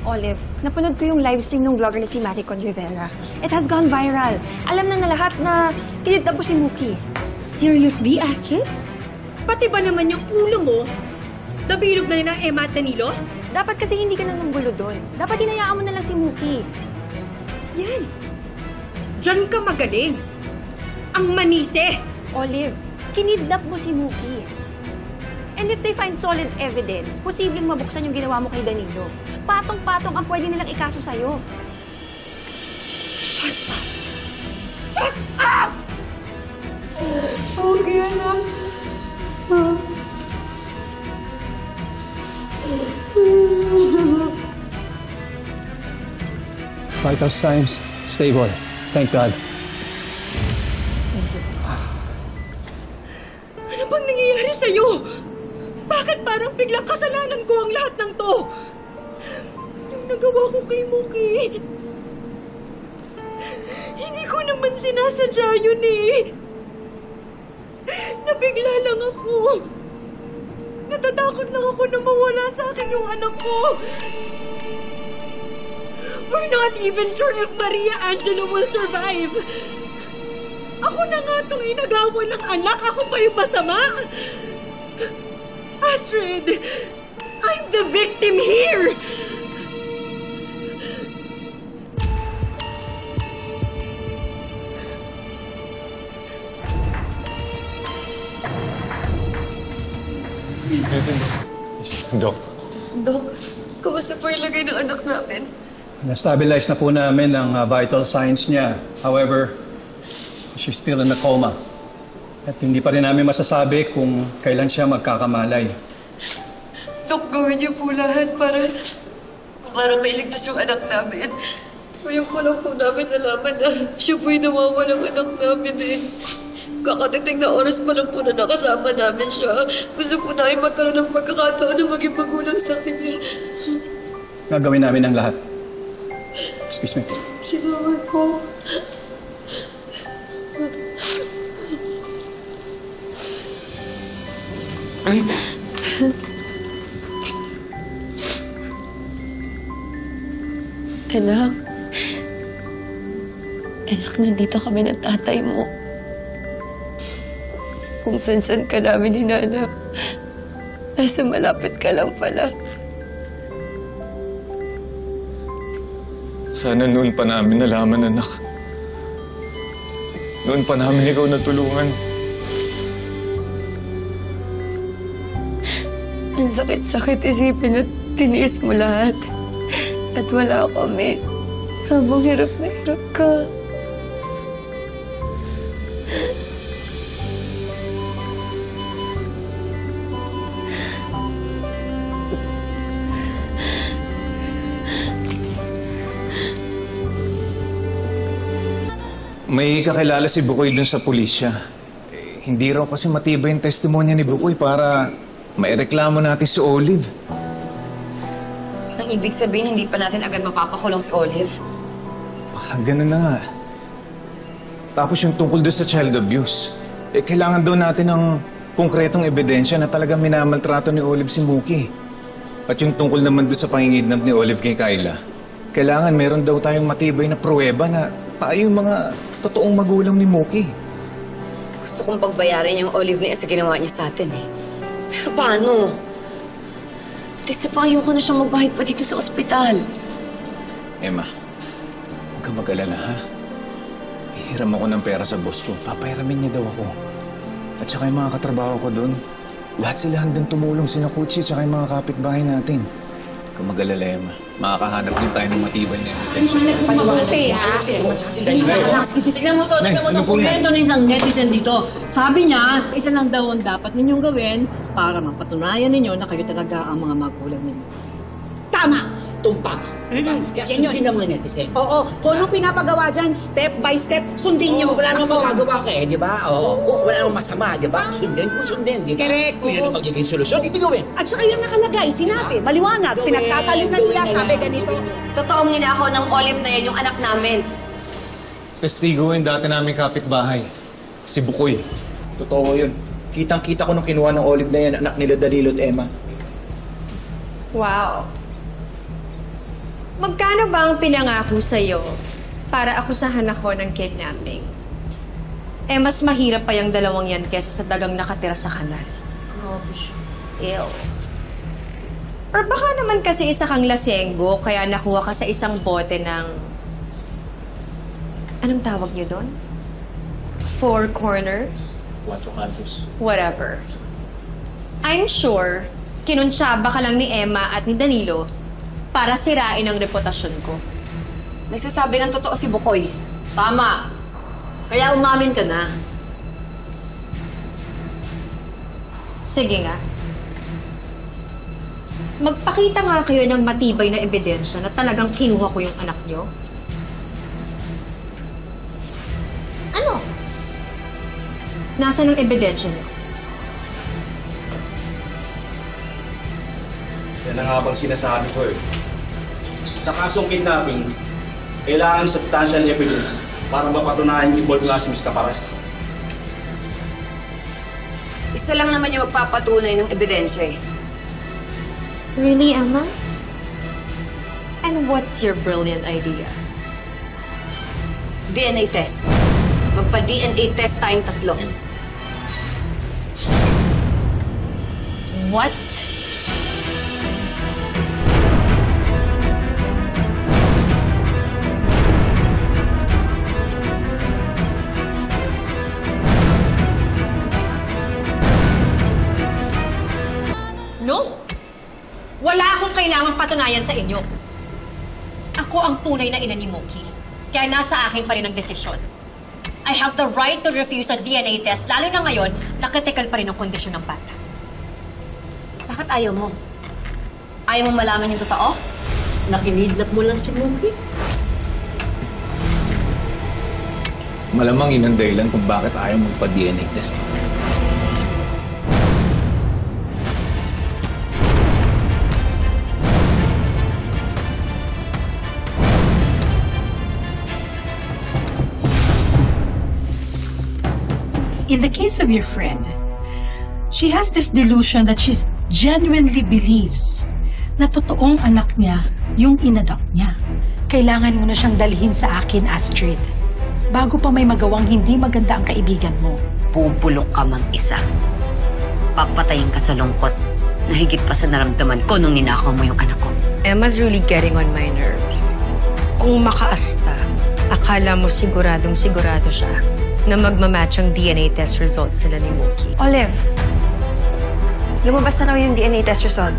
Olive, napanood ko yung livestream ng vlogger na si Maricon Rivera. It has gone viral. Alam na lahat na kinidnap po si Mookie. Seriously, Astrid? Pati ba naman yung ulo mo? Nabilog na rin ang Emma at Danilo? Dapat kasi hindi ka nang gulo doon. Dapat hinayaan mo na lang si Mookie. Yan. Diyan ka magaling. Ang manise! Olive, kinidnap mo si Mookie. And if they find solid evidence, posibleng mabuksan yung ginawa mo kay Danilo. Patong-patong ang pwede nilang ikaso sa'yo. Shut up! Shut up! Okay, anak. Vital signs stable. Thank God. Ano bang nangyayari sa'yo? Bakit parang biglang kasalanan ko ang lahat ng to? Yung nagawa ko kay Mookie. Hindi ko naman sinasadya yun eh. Nabigla lang ako. Natatakot lang ako na mawala sa akin yung anak ko. We're not even sure if Maria Angelo will survive. Ako na nga itong inagawa ng anak. Ako pa yung masama. Astrid, I'm the victim here. Dok. Dok, kumusta po yung lagay ng anak namin? Na-stabilize na po namin ang vital signs niya. However, she's still in a coma. At hindi pa rin namin masasabi kung kailan siya magkakamalay. Dok, gawin niyo po lahat para mailigtas yung anak namin. Ngayon ko lang po namin nalaman na siya po yung nawawalang anak namin eh. Kakatiting na oras pa lang po na nakasama namin siya. Gusto po namin magkaroon ng pagkakataon na maging magulang sa kanya. Gagawin namin ang lahat. Excuse me. Sinawag ko. Anak. Anak, nandito kami ng tatay mo. Kung san-san ka namin hinanap, nasa malapit ka lang pala. Sana noon pa namin nalaman, anak. Noon pa namin ikaw natulungan. Ang sakit-sakit isipin at tiniis mo lahat. At wala kami. Habang hirap na hirap ka. May kakilala si Bukoy dun sa pulisya. Hindi raw kasi matibay yung testimonya ni Bukoy para maireklamo natin si Olive. Ang ibig sabihin, hindi pa natin agad mapapakulong si Olive. Baka ganun na nga. Tapos yung tungkol doon sa child abuse. Kailangan daw natin ng konkretong ebidensya na talagang minamaltrato ni Olive si Mookie. At yung tungkol naman doon sa pangingidnap ni Olive kay Kyla. Kailangan meron daw tayong matibay na pruweba na tayo yung mga totoong magulang ni Mookie. Gusto kong pagbayarin yung Olive niya sa ginawa niya sa atin eh. Pero paano? At isa pa, ayoko na siyang magbahid pa dito sa ospital. Emma, huwag kang mag-alala, ha? Hihiram ako ng pera sa boss ko. Papahiramin niya daw ako. At saka yung mga katrabaho ko doon, lahat sila handang tumulong, sina Kutsi, at saka yung mga kapitbahay natin. Huwag kang mag-alala, Emma. Makakahanap din tayo ng matibay na evidence. Mabuti, ha? Tignan mo to, komento ng isang netizen dito. Sabi niya, isa lang daw ang dapat ninyong gawin para mapatunayan ninyo na kayo talaga ang mga magulang ninyo. Tama! Tumpak. Kaya sundin ang mga netizen. Oo. Kung anong pinapagawa dyan, step by step, sundin nyo. Wala namang magagawa ka eh, di ba? Kung wala namang masama, di ba? Sundin kung sundin, di ba? Correct. Kung yun ang magiging solusyon, ito gawin. At saka yung nakalagay, sinabi, maliwanag, pinagtatalong na nila, sabi ganito. Totoong ninakaw ng Olive na yan yung anak namin. Testigo yung dati namin kapitbahay. Si Bukoy. Totoo yun. Kitang-kita ko nung kinuha ng Olive na yan, anak nila Danilo at Emma. Wow. Magkano ba ang pinangako sa'yo para akusahan ako ng kidnapping? Eh, mas mahirap pa yung dalawang yan kesa sa dagang nakatira sa kanal. Grabe siya. Ew. Or baka naman kasi isa kang lasenggo, kaya nakuha ka sa isang bote ng... Anong tawag niyo doon? Four corners? Cuatro cantos. Whatever. I'm sure, kinuntsaba ka lang ni Emma at ni Danilo para sirain ang reputasyon ko. Nagsasabi ng totoo si Bukoy. Tama. Kaya umamin ka na. Sige nga. Magpakita nga kayo ng matibay na ebidensya na talagang kinuha ko yung anak niyo. Ano? Nasaan ang ebidensya niyo? Yan ang habang sinasabi ko eh. Sa kasong kidnapping, kailangan substantial evidence para mapatunayan involved nga si Ms. Caparas. Isa lang naman yung magpapatunay ng ebidensya eh. Really, Emma? And what's your brilliant idea? DNA test. Magpa-DNA test tayong tatlo. What? No! Wala akong kailangang patunayan sa inyo. Ako ang tunay na ina ni Mookie. Kaya nasa akin pa rin ang desisyon. I have the right to refuse a DNA test, lalo na ngayon na critical pa rin ang kondisyon ng bata. Bakit ayaw mo? Ayaw mo malaman yung totoo? Nakinidnap mo lang si Mookie. Malamang yun ang dahilan kung bakit ayaw magpa-DNA test. In the case of your friend, she has this delusion that she genuinely believes na totoong anak niya yung inadopt niya. Kailangan mo na siyang dalhin sa akin, Astrid, bago pa may magawang hindi maganda ang kaibigan mo. Bubulok ka mag-isa. Papatayin ka sa lungkot na higit pa sa naramdaman ko nung ninakaw mo yung anak ko. Emma's really getting on my nerves. Kung makaasta, akala mo siguradong sigurado siya na magmamatch ang DNA test results sila ni Mookie. Olive, lumabas na raw yung DNA test result.